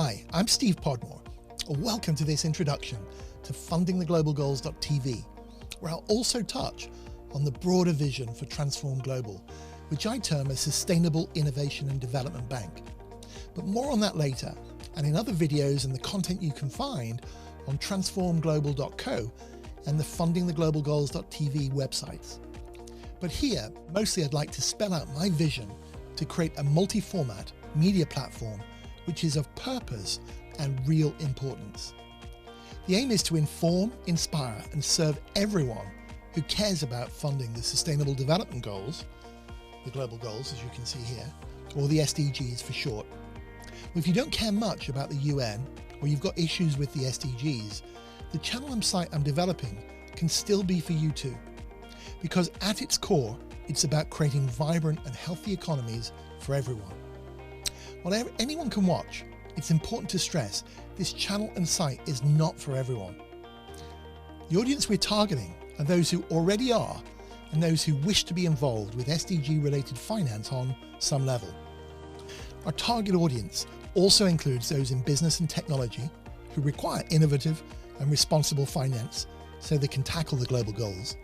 Hi, I'm Steve Podmore. Welcome to this introduction to fundingtheglobalgoals.tv, where I'll also touch on the broader vision for Transform Global, which I term a Sustainable Innovation and Development Bank. But more on that later, and in other videos and the content you can find on transformglobal.co and the fundingtheglobalgoals.tv websites. But here, mostly I'd like to spell out my vision to create a multi-format media platform which is of purpose and real importance. The aim is to inform, inspire and serve everyone who cares about funding the Sustainable Development Goals, the global goals as you can see here, or the SDGs for short. If you don't care much about the UN or you've got issues with the SDGs, the channel and site I'm developing can still be for you too. Because at its core, it's about creating vibrant and healthy economies for everyone. While anyone can watch, it's important to stress this channel and site is not for everyone. The audience we're targeting are those who already are and those who wish to be involved with SDG related finance on some level. Our target audience also includes those in business and technology who require innovative and responsible finance so they can tackle the global goals,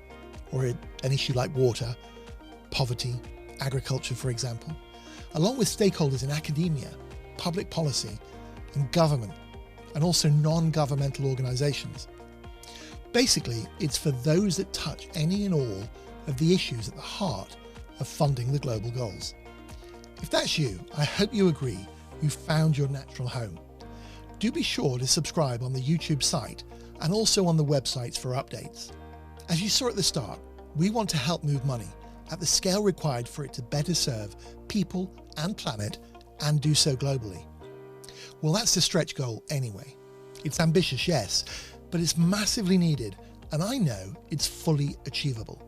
or an issue like water, poverty, agriculture, for example, along with stakeholders in academia, public policy and government, and also non-governmental organizations. Basically, it's for those that touch any and all of the issues at the heart of funding the global goals. If that's you, I hope you agree you've found your natural home. Do be sure to subscribe on the YouTube site and also on the websites for updates. As you saw at the start, we want to help move money at the scale required for it to better serve people and planet and do so globally. Well, that's the stretch goal anyway. It's ambitious, yes, but it's massively needed, and I know it's fully achievable,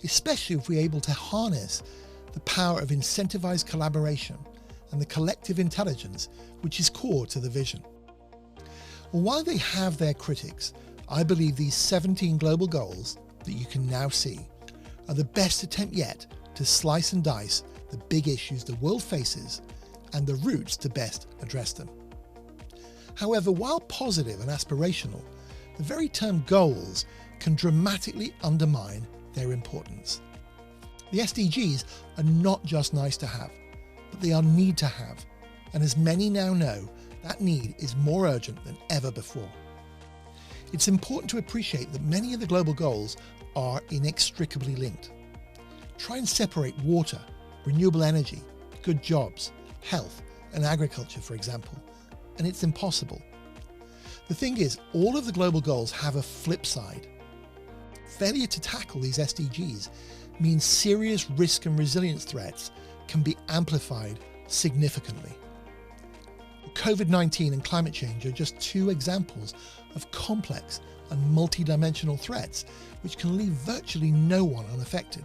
especially if we're able to harness the power of incentivized collaboration and the collective intelligence which is core to the vision. Well, while they have their critics, I believe these 17 global goals that you can now see are the best attempt yet to slice and dice the big issues the world faces and the routes to best address them. However, while positive and aspirational, the very term goals can dramatically undermine their importance. The SDGs are not just nice to have, but they are need to have, and as many now know, that need is more urgent than ever before. It's important to appreciate that many of the global goals are inextricably linked. Try and separate water, renewable energy, good jobs, health and agriculture, for example, and it's impossible. The thing is, all of the global goals have a flip side. Failure to tackle these SDGs means serious risk and resilience threats can be amplified significantly. COVID-19 and climate change are just two examples of complex and multi-dimensional threats which can leave virtually no one unaffected.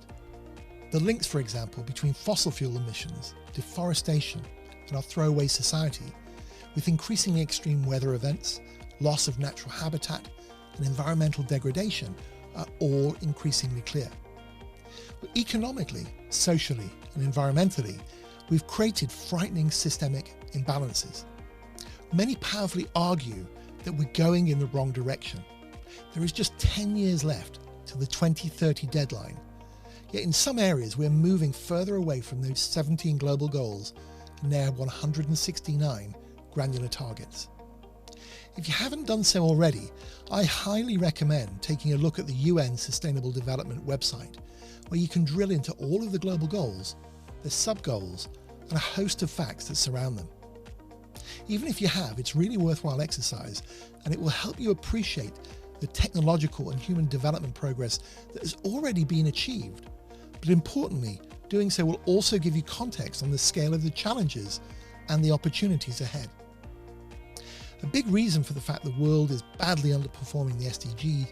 The links, for example, between fossil fuel emissions, deforestation and our throwaway society, with increasingly extreme weather events, loss of natural habitat and environmental degradation are all increasingly clear. But economically, socially and environmentally, we've created frightening systemic imbalances. Many powerfully argue that we're going in the wrong direction. There is just 10 years left to the 2030 deadline. Yet in some areas we're moving further away from those 17 global goals and now have 169 granular targets. If you haven't done so already, I highly recommend taking a look at the UN Sustainable Development website, where you can drill into all of the global goals, the sub-goals, and a host of facts that surround them. Even if you have, it's really worthwhile exercise, and it will help you appreciate the technological and human development progress that has already been achieved. But importantly, doing so will also give you context on the scale of the challenges and the opportunities ahead. A big reason for the fact the world is badly underperforming the SDG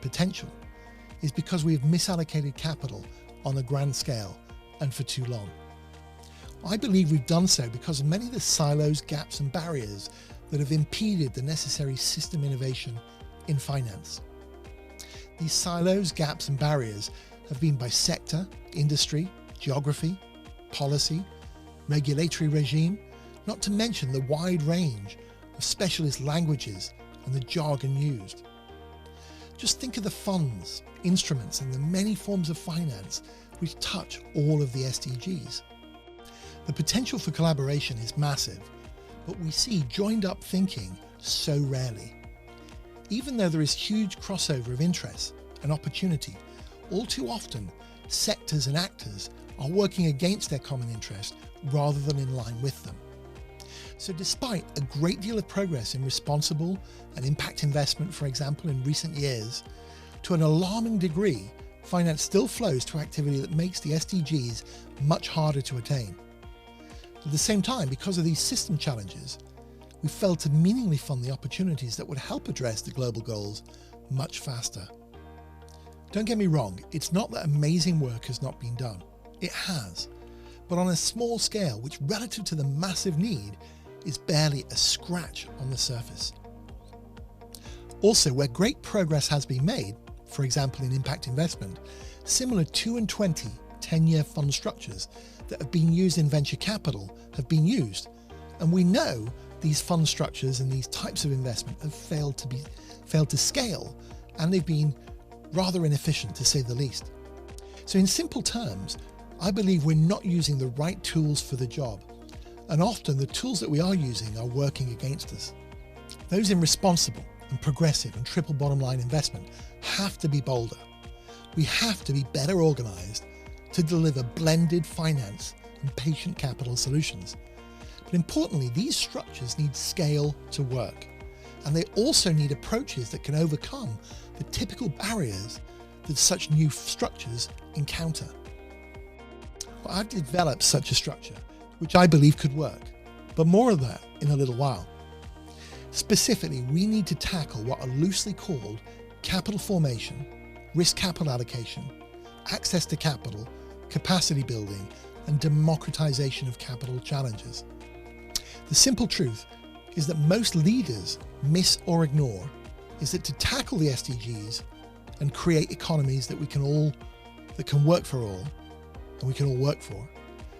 potential is because we have misallocated capital on a grand scale and for too long. I believe we've done so because of many of the silos, gaps and barriers that have impeded the necessary system innovation in finance. These silos, gaps and barriers have been by sector, industry, geography, policy, regulatory regime, not to mention the wide range of specialist languages and the jargon used. Just think of the funds, instruments, and the many forms of finance which touch all of the SDGs. The potential for collaboration is massive, but we see joined up thinking so rarely. Even though there is huge crossover of interests and opportunity, all too often sectors and actors are working against their common interest rather than in line with them. So despite a great deal of progress in responsible and impact investment, for example, in recent years, to an alarming degree, finance still flows to activity that makes the SDGs much harder to attain. At the same time, because of these system challenges, we failed to meaningfully fund the opportunities that would help address the global goals much faster. Don't get me wrong, it's not that amazing work has not been done. It has, but on a small scale, which relative to the massive need is barely a scratch on the surface. Also, where great progress has been made, for example in impact investment, similar 2 and 20 10-year fund structures that have been used in venture capital have been used, and we know these fund structures and these types of investment have failed to scale, and they've been rather inefficient to say the least. So in simple terms, I believe we're not using the right tools for the job, and often the tools that we are using are working against us. Those in responsible and progressive and triple bottom line investment have to be bolder. We have to be better organized to deliver blended finance and patient capital solutions. But importantly, these structures need scale to work, and they also need approaches that can overcome the typical barriers that such new structures encounter. Well, I've developed such a structure, which I believe could work, but more of that in a little while. Specifically, we need to tackle what are loosely called capital formation, risk capital allocation, access to capital, capacity building, and democratization of capital challenges. The simple truth is that most leaders miss or ignore is that to tackle the SDGs and create economies that can work for all, and we can all work for,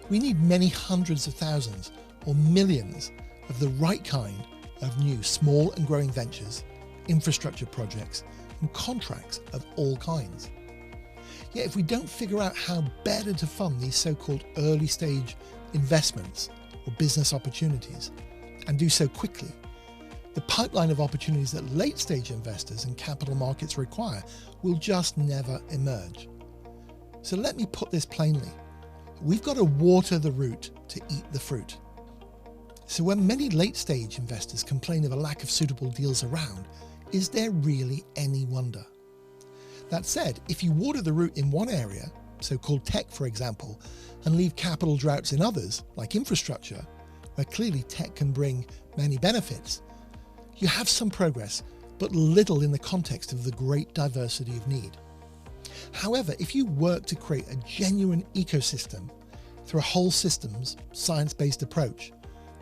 we need many hundreds of thousands or millions of the right kind of new small and growing ventures, infrastructure projects, and contracts of all kinds. Yet if we don't figure out how better to fund these so-called early stage investments or business opportunities, and do so quickly, the pipeline of opportunities that late stage investors and capital markets require will just never emerge. So let me put this plainly. We've got to water the root to eat the fruit. So when many late stage investors complain of a lack of suitable deals around, is there really any wonder? That said, if you water the root in one area, so-called tech for example, and leave capital droughts in others, like infrastructure, where clearly tech can bring many benefits, you have some progress, but little in the context of the great diversity of need. However, if you work to create a genuine ecosystem through a whole systems, science-based approach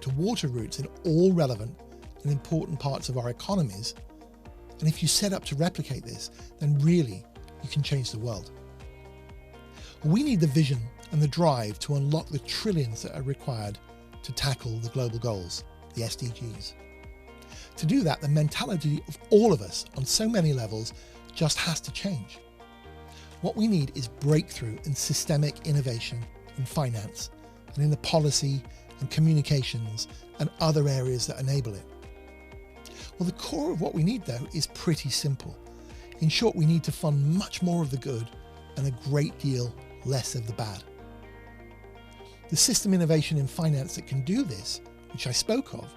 to water roots in all relevant and important parts of our economies, and if you set up to replicate this, then really you can change the world. We need the vision and the drive to unlock the trillions that are required to tackle the global goals, the SDGs. To do that, the mentality of all of us on so many levels just has to change. What we need is breakthrough in systemic innovation in finance and in the policy and communications and other areas that enable it. Well, the core of what we need though is pretty simple. In short, we need to fund much more of the good and a great deal less of the bad. The system innovation in finance that can do this, which I spoke of,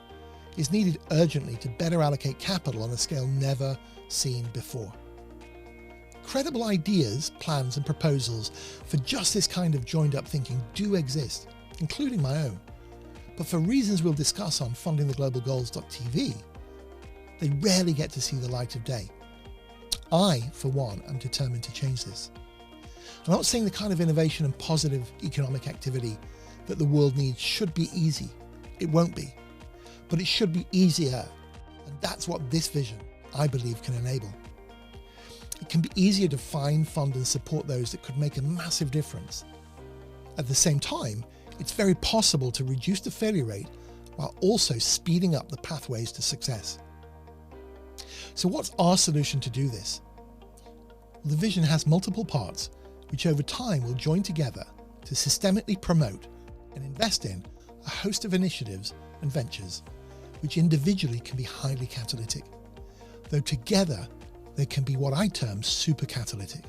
is needed urgently to better allocate capital on a scale never seen before. Credible ideas, plans and proposals for just this kind of joined up thinking do exist, including my own. But for reasons we'll discuss on fundingtheglobalgoals.tv, they rarely get to see the light of day. I, for one, am determined to change this. I'm not saying the kind of innovation and positive economic activity that the world needs should be easy. It won't be, but it should be easier. And that's what this vision, I believe, can enable. It can be easier to find, fund and support those that could make a massive difference. At the same time, it's very possible to reduce the failure rate while also speeding up the pathways to success. So what's our solution to do this? Well, the vision has multiple parts, which over time will join together to systemically promote and invest in a host of initiatives and ventures, which individually can be highly catalytic, though together they can be what I term super catalytic,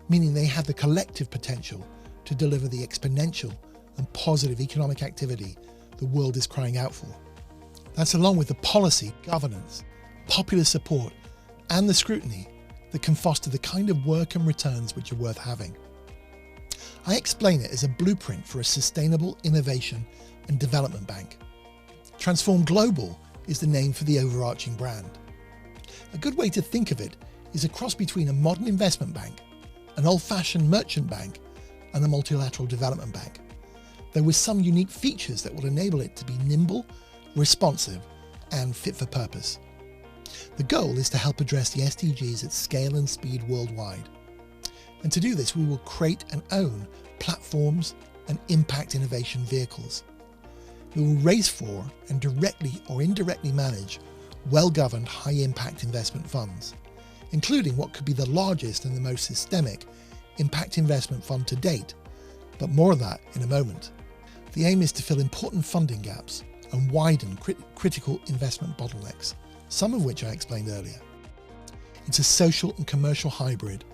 meaning they have the collective potential to deliver the exponential and positive economic activity the world is crying out for. That's along with the policy, governance, popular support, and the scrutiny that can foster the kind of work and returns which are worth having. I explain it as a blueprint for a sustainable innovation and development bank. Transform Global is the name for the overarching brand. A good way to think of it is a cross between a modern investment bank, an old-fashioned merchant bank, and a multilateral development bank, though with some unique features that will enable it to be nimble, responsive, and fit for purpose. The goal is to help address the SDGs at scale and speed worldwide. And to do this, we will create and own platforms and impact innovation vehicles. We will raise for and directly or indirectly manage well-governed high-impact investment funds, including what could be the largest and the most systemic impact investment fund to date, but more of that in a moment. The aim is to fill important funding gaps and widen critical investment bottlenecks, some of which I explained earlier. It's a social and commercial hybrid,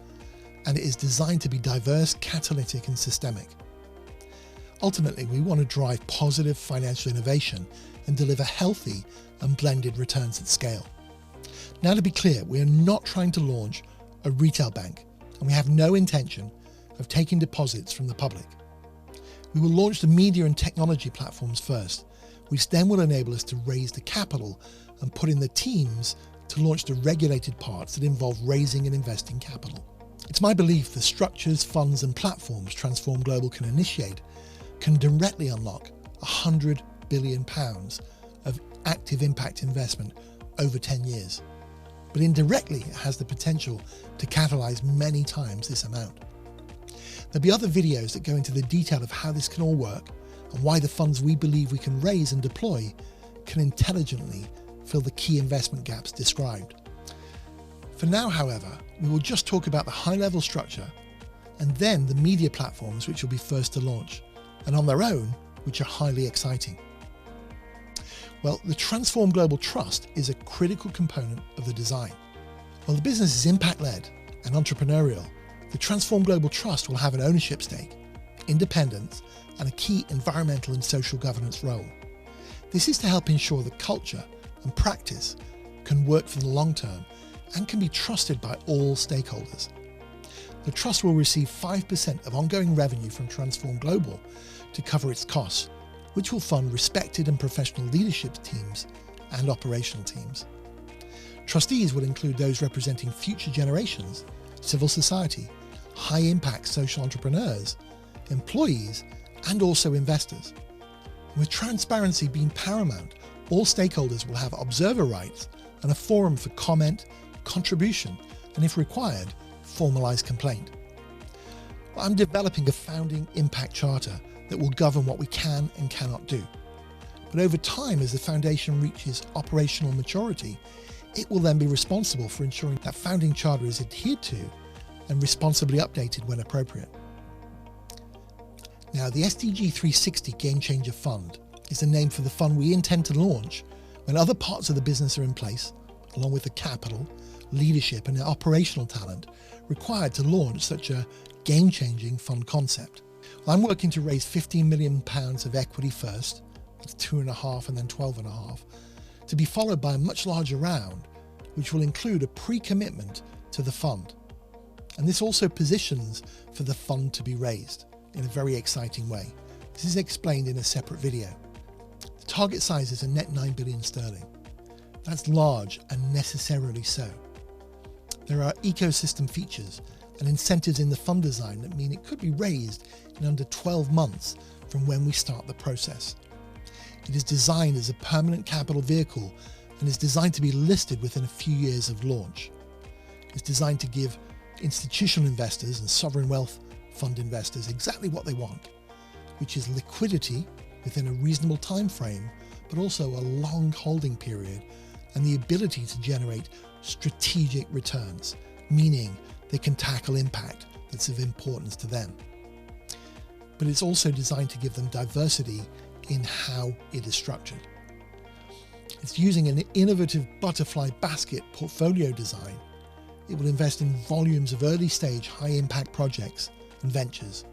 and it is designed to be diverse, catalytic, and systemic. Ultimately, we want to drive positive financial innovation and deliver healthy and blended returns at scale. Now, to be clear, we are not trying to launch a retail bank, and we have no intention of taking deposits from the public. We will launch the media and technology platforms first, which then will enable us to raise the capital and put in the teams to launch the regulated parts that involve raising and investing capital. It's my belief the structures, funds, and platforms Transform Global can initiate can directly unlock £100 billion of active impact investment over 10 years. But indirectly, it has the potential to catalyse many times this amount. There'll be other videos that go into the detail of how this can all work and why the funds we believe we can raise and deploy can intelligently fill the key investment gaps described. For now, however, we will just talk about the high-level structure and then the media platforms which will be first to launch, and on their own, which are highly exciting. Well, the Transform Global Trust is a critical component of the design. While the business is impact-led and entrepreneurial, the Transform Global Trust will have an ownership stake, independence, and a key environmental and social governance role. This is to help ensure that culture and practice can work for the long term and can be trusted by all stakeholders. The trust will receive 5% of ongoing revenue from Transform Global to cover its costs, which will fund respected and professional leadership teams and operational teams. Trustees will include those representing future generations, civil society, high-impact social entrepreneurs, employees, and also investors. With transparency being paramount, all stakeholders will have observer rights and a forum for comment, contribution, and if required, formalised complaint. I'm developing a founding impact charter that will govern what we can and cannot do. But over time, as the foundation reaches operational maturity, it will then be responsible for ensuring that founding charter is adhered to and responsibly updated when appropriate. Now, the SDG 360 Game Changer Fund is the name for the fund we intend to launch when other parts of the business are in place, along with the capital, leadership, and the operational talent required to launch such a game-changing fund concept. Well, I'm working to raise £15 million of equity first, that's 2.5 and then 12.5, to be followed by a much larger round, which will include a pre-commitment to the fund. And this also positions for the fund to be raised in a very exciting way. This is explained in a separate video. The target size is a net 9 billion sterling. That's large and necessarily so. There are ecosystem features and incentives in the fund design that mean it could be raised in under 12 months from when we start the process. It is designed as a permanent capital vehicle and is designed to be listed within a few years of launch. It's designed to give institutional investors and sovereign wealth fund investors exactly what they want, which is liquidity within a reasonable time frame, but also a long holding period and the ability to generate strategic returns, meaning they can tackle impact that's of importance to them. But it's also designed to give them diversity in how it is structured. It's using an innovative butterfly basket portfolio design. It will invest in volumes of early stage high impact projects and ventures,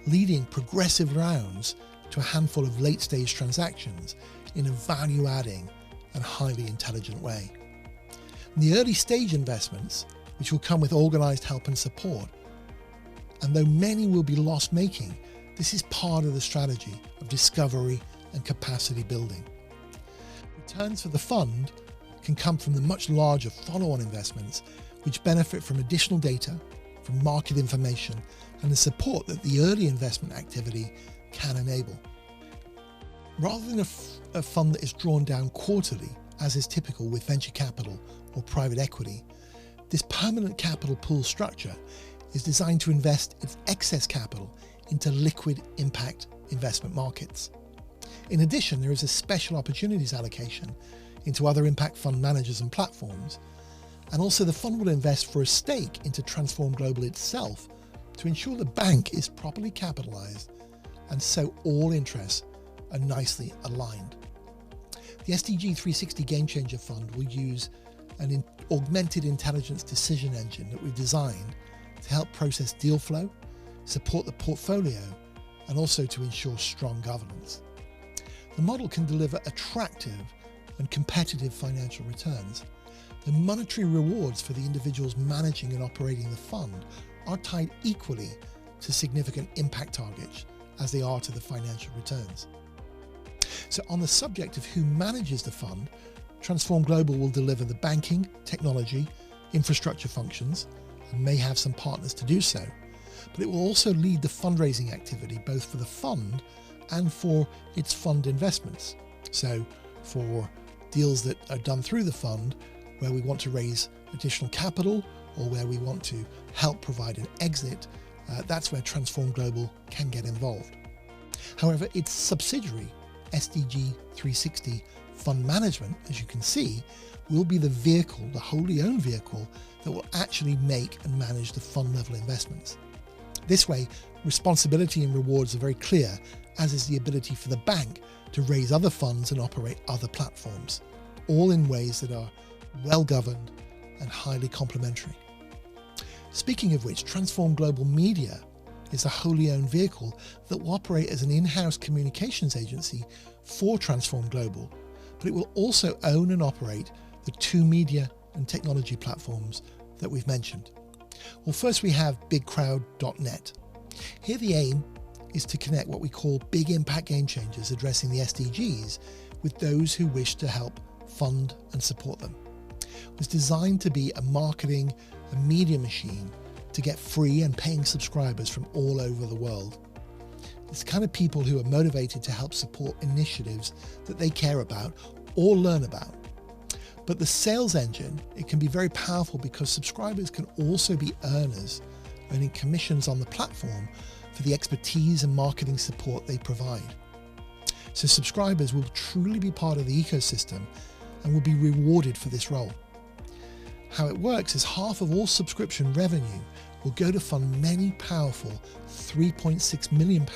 leading progressive rounds to a handful of late stage transactions in a value adding and highly intelligent way. And the early stage investments, which will come with organized help and support, and though many will be loss making, this is part of the strategy of discovery and capacity building. Returns for the fund can come from the much larger follow-on investments, which benefit from additional data, from market information, and the support that the early investment activity can enable. Rather than a fund that is drawn down quarterly, as is typical with venture capital or private equity, this permanent capital pool structure is designed to invest its excess capital into liquid impact investment markets. In addition, there is a special opportunities allocation into other impact fund managers and platforms, and also the fund will invest for a stake into Transform Global itself to ensure the bank is properly capitalized and so all interests are nicely aligned. The SDG 360 Game Changer Fund will use an augmented intelligence decision engine that we've designed to help process deal flow, support the portfolio, and also to ensure strong governance. The model can deliver attractive and competitive financial returns. The monetary rewards for the individuals managing and operating the fund are tied equally to significant impact targets as they are to the financial returns. So on the subject of who manages the fund, Transform Global will deliver the banking, technology, infrastructure functions, and may have some partners to do so. But it will also lead the fundraising activity both for the fund and for its fund investments. So for deals that are done through the fund, where we want to raise additional capital or where we want to help provide an exit, that's where Transform Global can get involved. However, its subsidiary, SDG 360 Fund Management, as you can see, will be the vehicle, the wholly owned vehicle, that will actually make and manage the fund level investments. This way, responsibility and rewards are very clear, as is the ability for the bank to raise other funds and operate other platforms, all in ways that are well governed and highly complementary. Speaking of which, Transform Global Media is a wholly owned vehicle that will operate as an in-house communications agency for Transform Global, but it will also own and operate the two media and technology platforms that we've mentioned. Well, first we have BigCrowd.net. Here the aim is to connect what we call big impact game changers addressing the SDGs with those who wish to help fund and support them. It was designed to be a marketing and media machine to get free and paying subscribers from all over the world. It's the kind of people who are motivated to help support initiatives that they care about or learn about. But the sales engine, it can be very powerful because subscribers can also be earners, earning commissions on the platform for the expertise and marketing support they provide. So subscribers will truly be part of the ecosystem and will be rewarded for this role. How it works is half of all subscription revenue will go to fund many powerful £3.6 million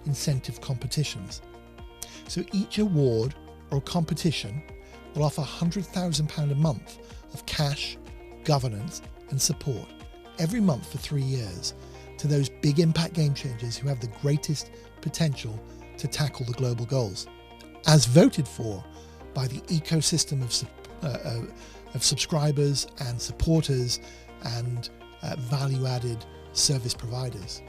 incentive competitions. So each award or competition will offer £100,000 a month of cash, governance and support every month for 3 years to those big impact game changers who have the greatest potential to tackle the global goals, as voted for by the ecosystem of subscribers and supporters and value-added service providers.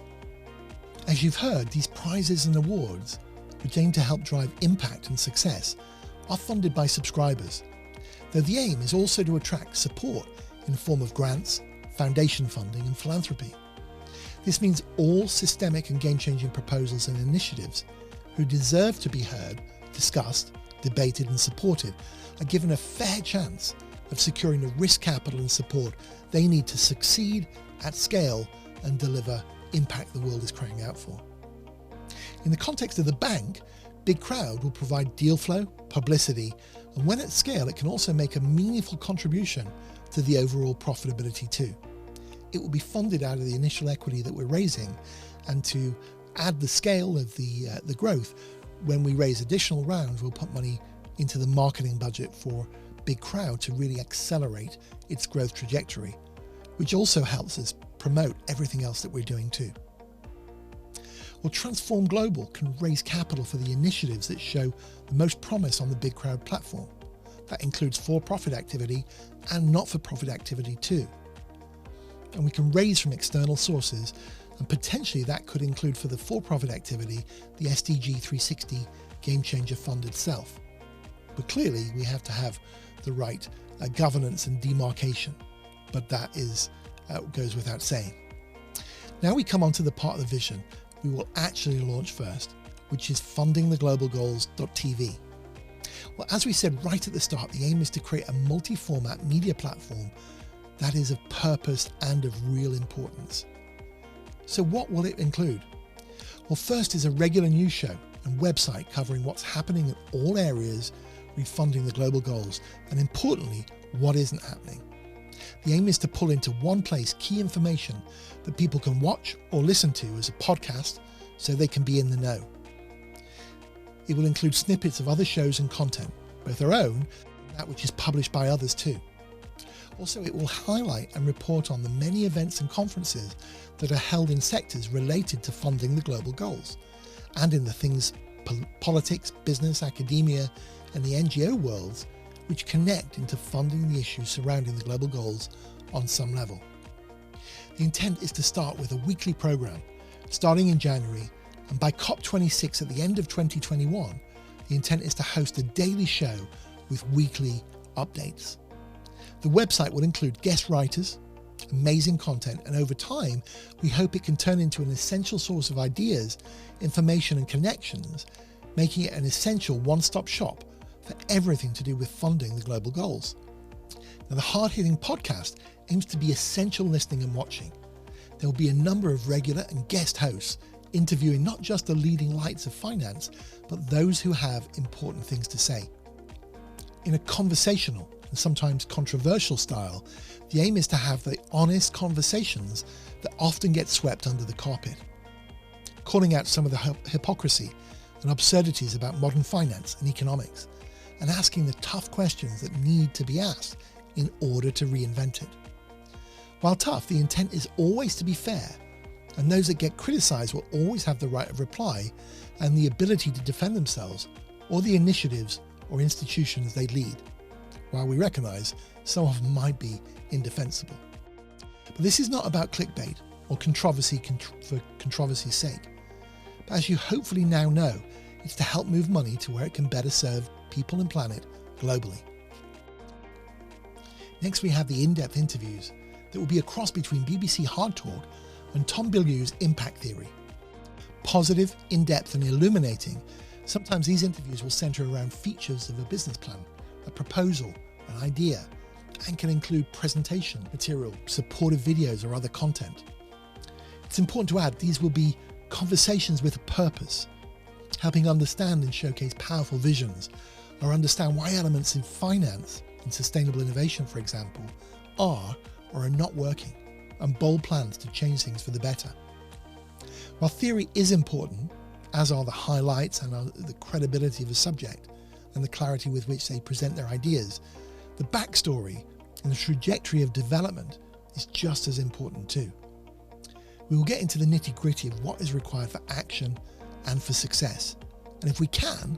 As you've heard, these prizes and awards, which aim to help drive impact and success, are funded by subscribers, though the aim is also to attract support in the form of grants, foundation funding and philanthropy. This means all systemic and game-changing proposals and initiatives who deserve to be heard, discussed, debated and supported are given a fair chance of securing the risk capital and support they need to succeed at scale and deliver impact the world is crying out for. In the context of the bank, Big Crowd will provide deal flow, publicity, and when at scale, it can also make a meaningful contribution to the overall profitability too. It will be funded out of the initial equity that we're raising, and to add the scale of the growth, when we raise additional rounds, we'll put money into the marketing budget for Big Crowd to really accelerate its growth trajectory, which also helps us promote everything else that we're doing too. Well, Transform Global can raise capital for the initiatives that show the most promise on the Big Crowd platform. That includes for-profit activity and not-for-profit activity too. And we can raise from external sources, and potentially that could include, for the for-profit activity, the SDG 360 Game Changer Fund itself. But clearly we have to have the right governance and demarcation, but that goes without saying. Now we come on to the part of the vision we will actually launch first, which is fundingtheglobalgoals.tv. Well, as we said right at the start, the aim is to create a multi-format media platform that is of purpose and of real importance. So what will it include? Well, first is a regular news show and website covering what's happening in all areas refunding the global goals, and importantly, what isn't happening. The aim is to pull into one place key information that people can watch or listen to as a podcast so they can be in the know. It will include snippets of other shows and content, both our own and that which is published by others too. Also, it will highlight and report on the many events and conferences that are held in sectors related to funding the global goals, and in the things politics, business, academia, and the NGO worlds which connect into funding the issues surrounding the global goals on some level. The intent is to start with a weekly program starting in January, and by COP26 at the end of 2021, the intent is to host a daily show with weekly updates. The website will include guest writers, amazing content, and over time, we hope it can turn into an essential source of ideas, information, and connections, making it an essential one-stop shop for everything to do with funding the global goals. Now, the hard-hitting podcast aims to be essential listening and watching. There will be a number of regular and guest hosts interviewing not just the leading lights of finance, but those who have important things to say. In a conversational and sometimes controversial style, the aim is to have the honest conversations that often get swept under the carpet, calling out some of the hypocrisy and absurdities about modern finance and economics, and asking the tough questions that need to be asked in order to reinvent it. While tough, the intent is always to be fair, and those that get criticised will always have the right of reply and the ability to defend themselves or the initiatives or institutions they lead, while we recognise some of them might be indefensible. But this is not about clickbait or controversy for controversy's sake. But as you hopefully now know, it's to help move money to where it can better serve people and planet globally. Next, we have the in-depth interviews that will be a cross between BBC Hard Talk and Tom Bilyeu's Impact Theory. Positive, in-depth and illuminating, sometimes these interviews will centre around features of a business plan, a proposal, an idea, and can include presentation material, supportive videos or other content. It's important to add these will be conversations with a purpose, helping understand and showcase powerful visions, or understand why elements in finance and sustainable innovation, for example, are or are not working, and bold plans to change things for the better. While theory is important, as are the highlights and the credibility of a subject and the clarity with which they present their ideas, the backstory and the trajectory of development is just as important too. We will get into the nitty-gritty of what is required for action and for success. And if we can,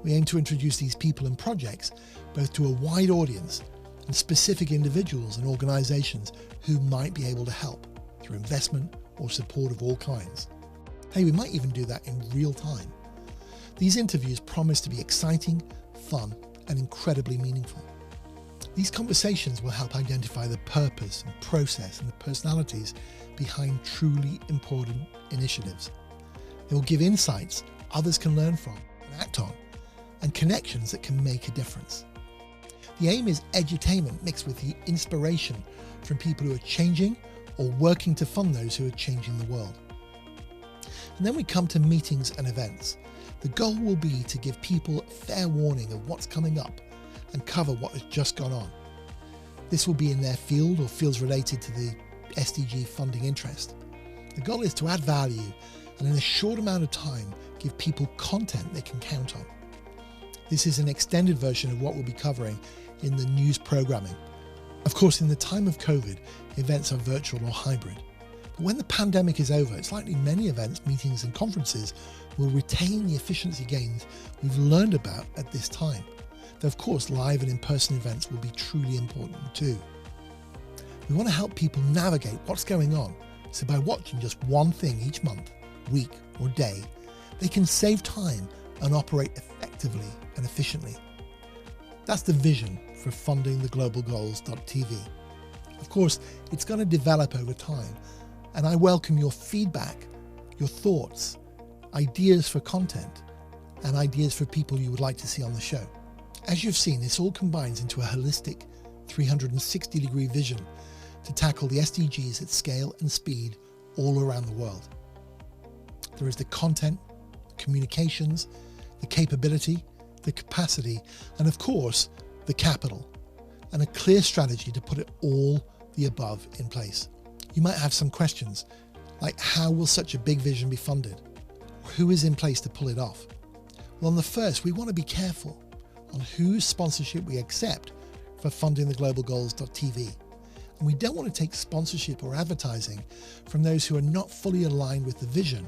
we aim to introduce these people and projects both to a wide audience and specific individuals and organisations who might be able to help through investment or support of all kinds. Hey, we might even do that in real time. These interviews promise to be exciting, fun, and incredibly meaningful. These conversations will help identify the purpose and process and the personalities behind truly important initiatives. They will give insights others can learn from and act on, and connections that can make a difference. The aim is edutainment mixed with the inspiration from people who are changing or working to fund those who are changing the world. And then we come to meetings and events. The goal will be to give people a fair warning of what's coming up and cover what has just gone on. This will be in their field or fields related to the SDG funding interest. The goal is to add value and in a short amount of time give people content they can count on. This is an extended version of what we'll be covering in the news programming. Of course, in the time of COVID, events are virtual or hybrid. But when the pandemic is over, it's likely many events, meetings and conferences will retain the efficiency gains we've learned about at this time. Though of course, live and in-person events will be truly important too. We want to help people navigate what's going on, so by watching just one thing each month, week or day, they can save time and operate effectively and efficiently. That's the vision for fundingtheglobalgoals.tv. Of course, it's going to develop over time, and I welcome your feedback, your thoughts, ideas for content, and ideas for people you would like to see on the show. As you've seen, this all combines into a holistic 360-degree vision to tackle the SDGs at scale and speed all around the world. There is the content, the communications, the capability, the capacity, and of course, the capital, and a clear strategy to put it all the above in place. You might have some questions, like how will such a big vision be funded? Who is in place to pull it off? Well, on the first, we want to be careful on whose sponsorship we accept for fundingtheglobalgoals.tv. And we don't want to take sponsorship or advertising from those who are not fully aligned with the vision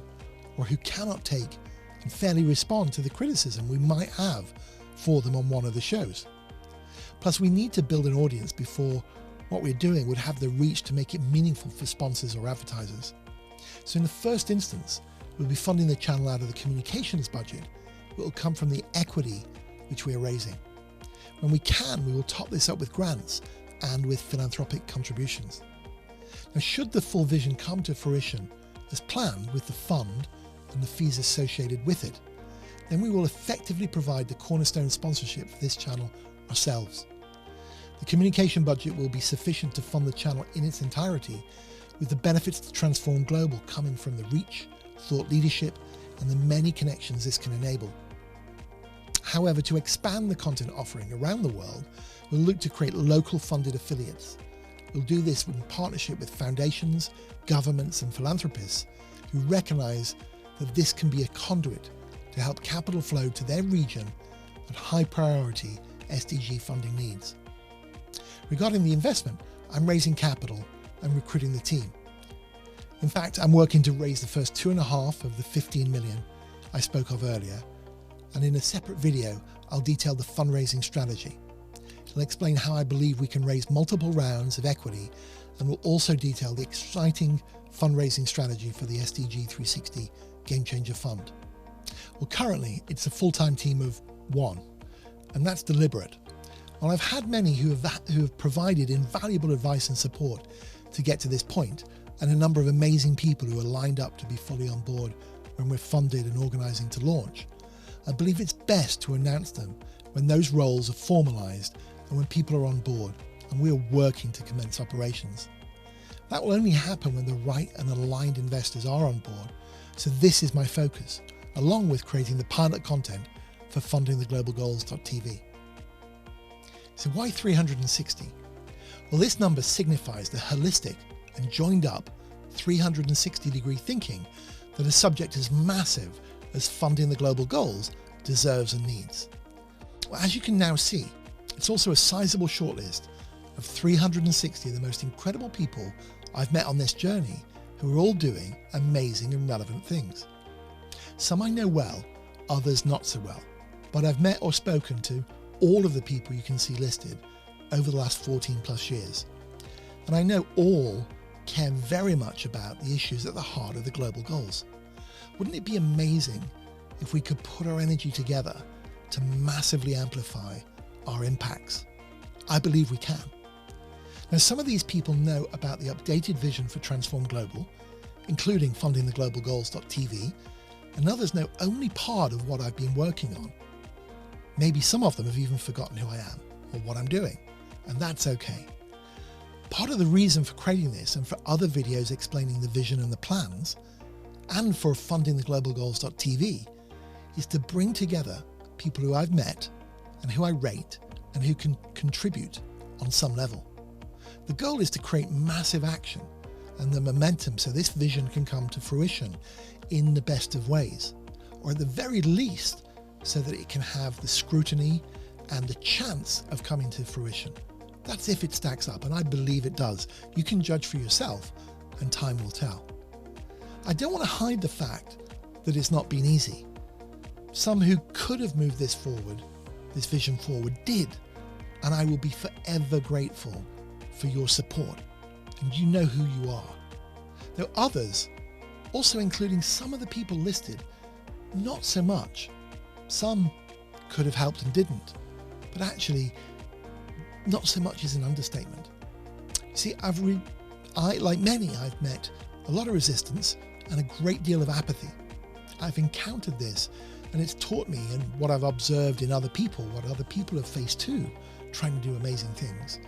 or who cannot take and fairly respond to the criticism we might have for them on one of the shows. Plus, we need to build an audience before what we're doing would have the reach to make it meaningful for sponsors or advertisers. So in the first instance, we'll be funding the channel out of the communications budget. It will come from the equity which we are raising. When we can, we will top this up with grants and with philanthropic contributions. Now, should the full vision come to fruition as planned with the fund and the fees associated with it, then we will effectively provide the cornerstone sponsorship for this channel ourselves. The communication budget will be sufficient to fund the channel in its entirety, with the benefits to Transform Global coming from the reach, thought leadership, and the many connections this can enable. However, to expand the content offering around the world, we'll look to create local funded affiliates. We'll do this in partnership with foundations, governments, and philanthropists who recognize that this can be a conduit to help capital flow to their region at high priority SDG funding needs. Regarding the investment, I'm raising capital and recruiting the team. In fact, I'm working to raise the first 2.5 of the 15 million I spoke of earlier, and in a separate video, I'll detail the fundraising strategy. It'll explain how I believe we can raise multiple rounds of equity, and will also detail the exciting fundraising strategy for the SDG 360 Game Changer Fund. Well, currently it's a full-time team of 1, and that's deliberate. While I've had many who have provided invaluable advice and support to get to this point, and a number of amazing people who are lined up to be fully on board when we're funded and organising to launch, I believe it's best to announce them when those roles are formalised and when people are on board and we are working to commence operations. That will only happen when the right and aligned investors are on board, so this is my focus, along with creating the pilot content for fundingtheglobalgoals.tv. So why 360? Well, this number signifies the holistic and joined up 360-degree thinking that a subject as massive as funding the global goals deserves and needs. Well, as you can now see, it's also a sizable shortlist of 360 of the most incredible people I've met on this journey who are all doing amazing and relevant things. Some I know well, others not so well, but I've met or spoken to all of the people you can see listed over the last 14 plus years. And I know all care very much about the issues at the heart of the global goals. Wouldn't it be amazing if we could put our energy together to massively amplify our impacts? I believe we can. Now, some of these people know about the updated vision for Transform Global, including fundingtheglobalgoals.tv, and others know only part of what I've been working on. Maybe some of them have even forgotten who I am or what I'm doing, and that's okay. Part of the reason for creating this and for other videos explaining the vision and the plans, and for fundingtheglobalgoals.tv, is to bring together people who I've met and who I rate and who can contribute on some level. The goal is to create massive action and the momentum so this vision can come to fruition in the best of ways, or at the very least so that it can have the scrutiny and the chance of coming to fruition. That's if it stacks up, and I believe it does. You can judge for yourself and time will tell. I don't want to hide the fact that it's not been easy. Some who could have moved this vision forward did, and I will be forever grateful for your support, and you know who you are. There are others, also including some of the people listed, not so much. Some could have helped and didn't, but actually not so much is an understatement. You see, like many, I've met a lot of resistance and a great deal of apathy. I've encountered this, and it's taught me, and what I've observed in other people, what other people have faced too, trying to do amazing things.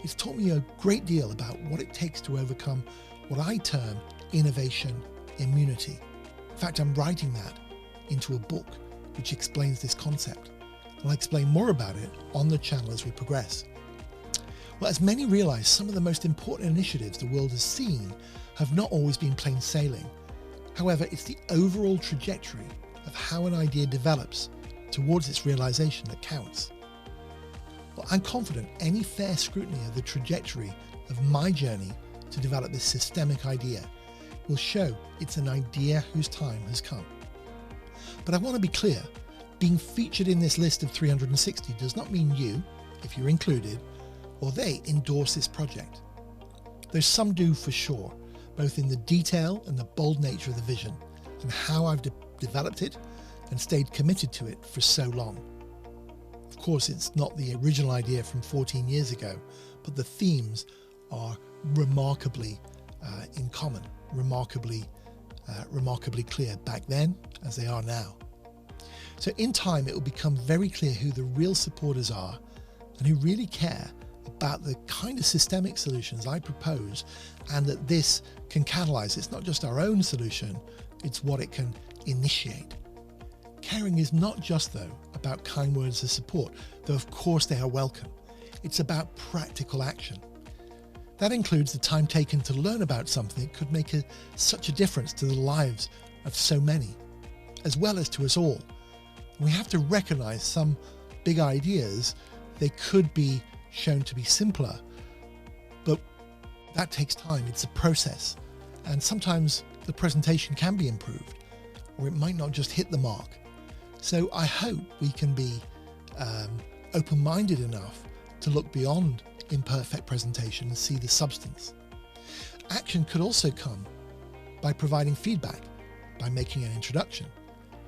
It's taught me a great deal about what it takes to overcome what I term innovation immunity. In fact, I'm writing that into a book which explains this concept. I'll explain more about it on the channel as we progress. Well, as many realize, some of the most important initiatives the world has seen have not always been plain sailing. However, it's the overall trajectory of how an idea develops towards its realization that counts. Well, I'm confident any fair scrutiny of the trajectory of my journey to develop this systemic idea will show it's an idea whose time has come. But I want to be clear, being featured in this list of 360 does not mean you, if you're included, or they endorse this project. Though some do for sure, both in the detail and the bold nature of the vision, and how I've developed it and stayed committed to it for so long. Of course, it's not the original idea from 14 years ago, but the themes are remarkably in common, remarkably clear back then as they are now. So in time, it will become very clear who the real supporters are and who really care about the kind of systemic solutions I propose, and that this can catalyze. It's not just our own solution, it's what it can initiate. Caring is not just, though, about kind words of support, though of course they are welcome. It's about practical action. That includes the time taken to learn about something that could make such a difference to the lives of so many, as well as to us all. We have to recognize some big ideas, they could be shown to be simpler, but that takes time. It's a process, and sometimes the presentation can be improved, or it might not just hit the mark. So I hope we can be open-minded enough to look beyond imperfect presentation and see the substance. Action could also come by providing feedback, by making an introduction,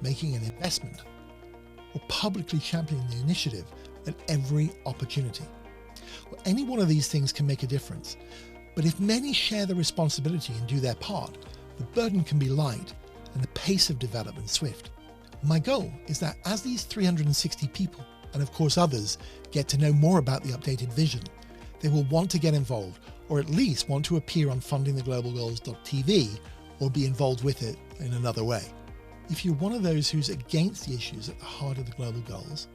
making an investment, or publicly championing the initiative at every opportunity. Well, any one of these things can make a difference, but if many share the responsibility and do their part, the burden can be light and the pace of development swift. My goal is that as these 360 people, and of course others, get to know more about the updated vision, they will want to get involved, or at least want to appear on fundingtheglobalgoals.tv or be involved with it in another way. If you're one of those who's against the issues at the heart of the global goals,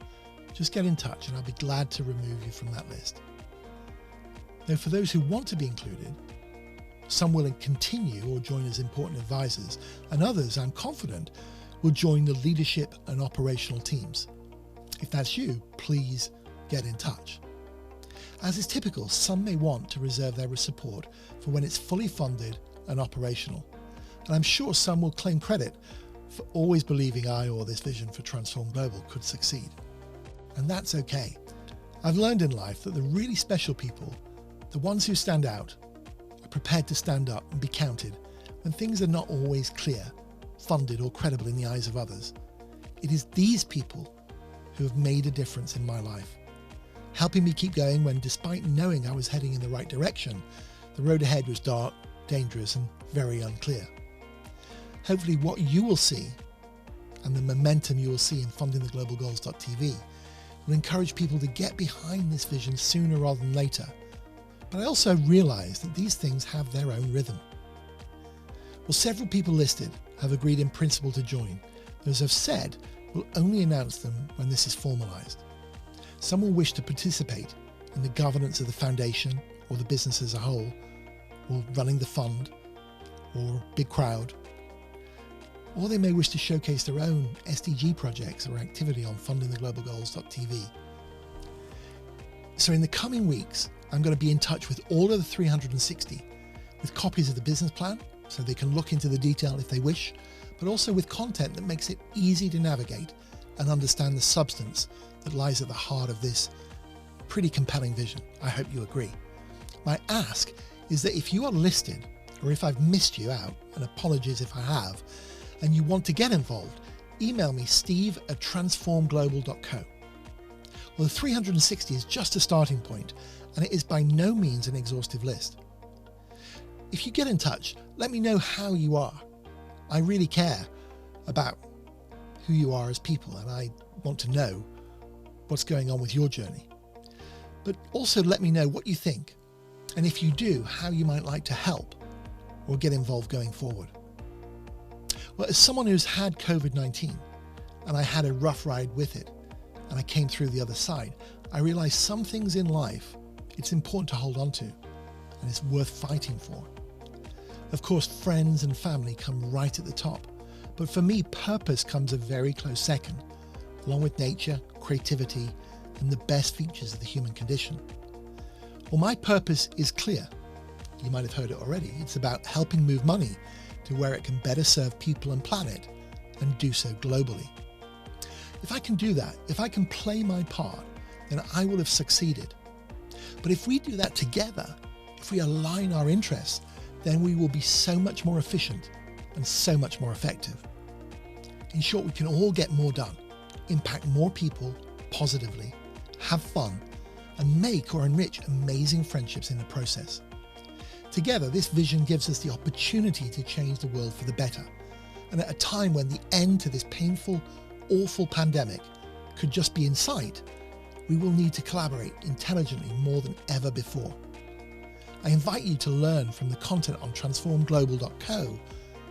just get in touch and I'll be glad to remove you from that list. Now, for those who want to be included, some will continue or join as important advisors, and others, I'm confident, will join the leadership and operational teams. If that's you, please get in touch. As is typical, some may want to reserve their support for when it's fully funded and operational. And I'm sure some will claim credit for always believing I or this vision for Transform Global could succeed. And that's okay. I've learned in life that the really special people, the ones who stand out, are prepared to stand up and be counted when things are not always clear, funded, or credible in the eyes of others. It is these people who have made a difference in my life, helping me keep going when, despite knowing I was heading in the right direction, the road ahead was dark, dangerous, and very unclear. Hopefully what you will see, and the momentum you will see in fundingtheglobalgoals.tv, will encourage people to get behind this vision sooner rather than later. But I also realize that these things have their own rhythm. Well, several people listed have agreed in principle to join. As I've said, We'll only announce them when this is formalised. Some will wish to participate in the governance of the foundation or the business as a whole, or running the fund, or big crowd. Or they may wish to showcase their own SDG projects or activity on fundingtheglobalgoals.tv. So in the coming weeks, I'm going to be in touch with all of the 360 with copies of the business plan, so they can look into the detail if they wish, but also with content that makes it easy to navigate and understand the substance that lies at the heart of this pretty compelling vision. I hope you agree. My ask is that if you are listed, or if I've missed you out, and apologies if I have, and you want to get involved, email me steve@transformglobal.co. Well, the 360 is just a starting point, and it is by no means an exhaustive list. If you get in touch, let me know how you are. I really care about who you are as people, and I want to know what's going on with your journey. But also let me know what you think, and if you do, how you might like to help or get involved going forward. Well, as someone who's had COVID-19, and I had a rough ride with it, and I came through the other side, I realized some things in life it's important to hold on to, and it's worth fighting for. Of course, friends and family come right at the top, but for me, purpose comes a very close second, along with nature, creativity, and the best features of the human condition. Well, my purpose is clear. You might have heard it already. It's about helping move money to where it can better serve people and planet, and do so globally. If I can do that, if I can play my part, then I will have succeeded. But if we do that together, if we align our interests, then we will be so much more efficient and so much more effective. In short, we can all get more done, impact more people positively, have fun, and make or enrich amazing friendships in the process. Together, this vision gives us the opportunity to change the world for the better. And at a time when the end to this painful, awful pandemic could just be in sight, we will need to collaborate intelligently more than ever before. I invite you to learn from the content on transformglobal.co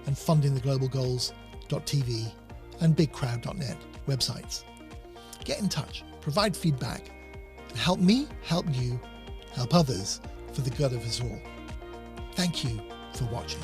and fundingtheglobalgoals.tv and bigcrowd.net websites. Get in touch, provide feedback, and help me, help you, help others for the good of us all. Thank you for watching.